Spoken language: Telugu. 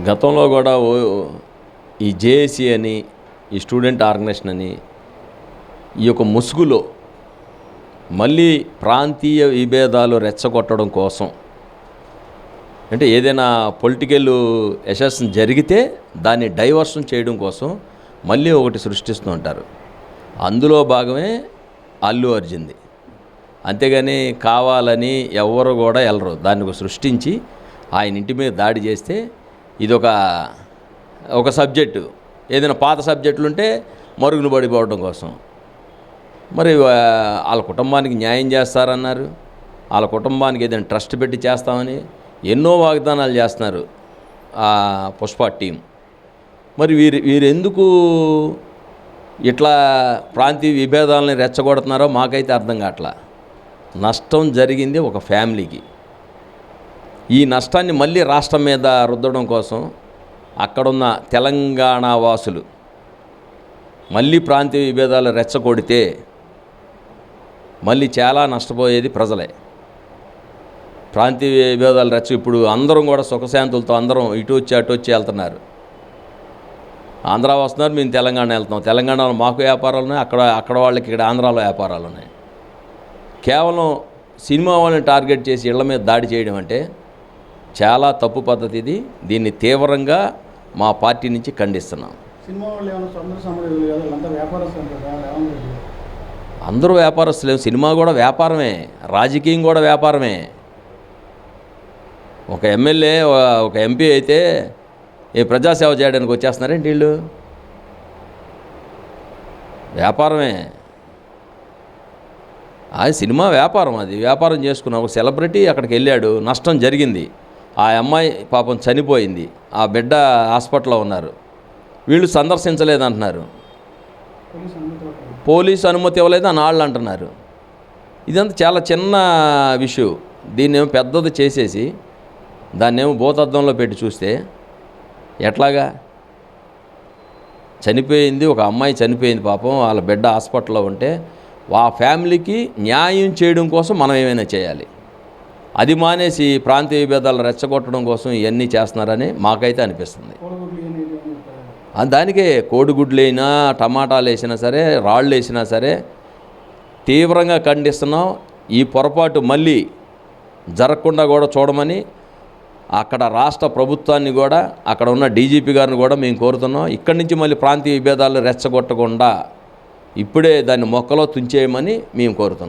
గతంలో కూడా ఈ జేఏసీ అని, ఈ స్టూడెంట్ ఆర్గనైజేషన్ అని, ఈ యొక్క ముసుగులో మళ్ళీ ప్రాంతీయ విభేదాలు రెచ్చగొట్టడం కోసం, అంటే ఏదైనా పొలిటికల్ ఎసెషన్ జరిగితే దాన్ని డైవర్షన్ చేయడం కోసం మళ్ళీ ఒకటి సృష్టిస్తూ ఉంటారు. అందులో భాగమే అల్లు అర్జున్ది. అంతేగాని కావాలని ఎవరు కూడా వెళ్ళరు. దాన్ని సృష్టించి ఆయన ఇంటి మీద దాడి చేస్తే ఇదొక సబ్జెక్టు, ఏదైనా పాత సబ్జెక్టులు ఉంటే మరుగున పడిపోవడం కోసం. మరి వాళ్ళ కుటుంబానికి న్యాయం చేస్తారన్నారు, వాళ్ళ కుటుంబానికి ఏదైనా ట్రస్ట్ పెట్టి చేస్తామని ఎన్నో వాగ్దానాలు చేస్తున్నారు ఆ పుష్ప టీం. మరి వీరెందుకు ఇట్లా ప్రాంతీయ విభేదాలని రెచ్చగొడుతున్నారో మాకైతే అర్థం కావట్లా. నష్టం జరిగింది ఒక ఫ్యామిలీకి. ఈ నష్టాన్ని మళ్ళీ రాష్ట్రం మీద రుద్దడం కోసం అక్కడున్న తెలంగాణ వాసులు మళ్ళీ ప్రాంతీయ విభేదాలు రెచ్చగొడితే మళ్ళీ చాలా నష్టపోయేది ప్రజలే. ప్రాంతీయ విభేదాలు ఇప్పుడు అందరం కూడా సుఖశాంతులతో అందరం ఇటు వచ్చి అటు వచ్చి వెళ్తున్నారు. ఆంధ్ర వస్తున్నారు, మేము తెలంగాణ వెళ్తున్నాం. తెలంగాణలో మాకు వ్యాపారాలు ఉన్నాయి, అక్కడ వాళ్ళకి ఇక్కడ ఆంధ్రాలో వ్యాపారాలు ఉన్నాయి. కేవలం సినిమా వాళ్ళని టార్గెట్ చేసి ఇళ్ల మీద దాడి చేయడం అంటే చాలా తప్పు పద్ధతి ఇది. దీన్ని తీవ్రంగా మా పార్టీ నుంచి ఖండిస్తున్నాం. అందరూ వ్యాపారస్తులేము. సినిమా కూడా వ్యాపారమే, రాజకీయం కూడా వ్యాపారమే. ఒక ఎమ్మెల్యే ఒక ఎంపీ అయితే ప్రజాసేవ చేయడానికి వచ్చేస్తున్నారేంటి వీళ్ళు? వ్యాపారమే అది. సినిమా వ్యాపారం, అది వ్యాపారం చేసుకున్న ఒక సెలబ్రిటీ అక్కడికి వెళ్ళాడు, నష్టం జరిగింది. ఆ అమ్మాయి పాపం చనిపోయింది, ఆ బిడ్డ హాస్పిటల్లో ఉన్నారు. వీళ్ళు సందర్శించలేదంటున్నారు, పోలీసు అనుమతి ఇవ్వలేదు అని వాళ్ళు అంటున్నారు. ఇదంతా చాలా చిన్న విషయం. దీన్నేమో పెద్దది చేసేసి దాన్నేమో భూతద్దంలో పెట్టి చూస్తే ఎట్లాగా? చనిపోయింది, ఒక అమ్మాయి చనిపోయింది పాపం, వాళ్ళ బిడ్డ హాస్పిటల్లో ఉంటే ఆ ఫ్యామిలీకి న్యాయం చేయడం కోసం మనం ఏమైనా చేయాలి. అది మానేసి ప్రాంతీయ విభేదాలు రెచ్చగొట్టడం కోసం ఇవన్నీ చేస్తున్నారని మాకైతే అనిపిస్తుంది. దానికే కోడిగుడ్లు అయినా, టమాటాలు వేసినా సరే, రాళ్ళు వేసినా సరే తీవ్రంగా ఖండిస్తున్నాం. ఈ పొరపాటు మళ్ళీ జరగకుండా కూడా చూడమని అక్కడ రాష్ట్ర ప్రభుత్వాన్ని కూడా, అక్కడ ఉన్న డీజీపీ గారిని కూడా మేము కోరుతున్నాం. ఇక్కడి నుంచి మళ్ళీ ప్రాంతీయ విభేదాలు రెచ్చగొట్టకుండా ఇప్పుడే దాన్ని మొక్కలో తుంచేయమని మేము కోరుతున్నాం.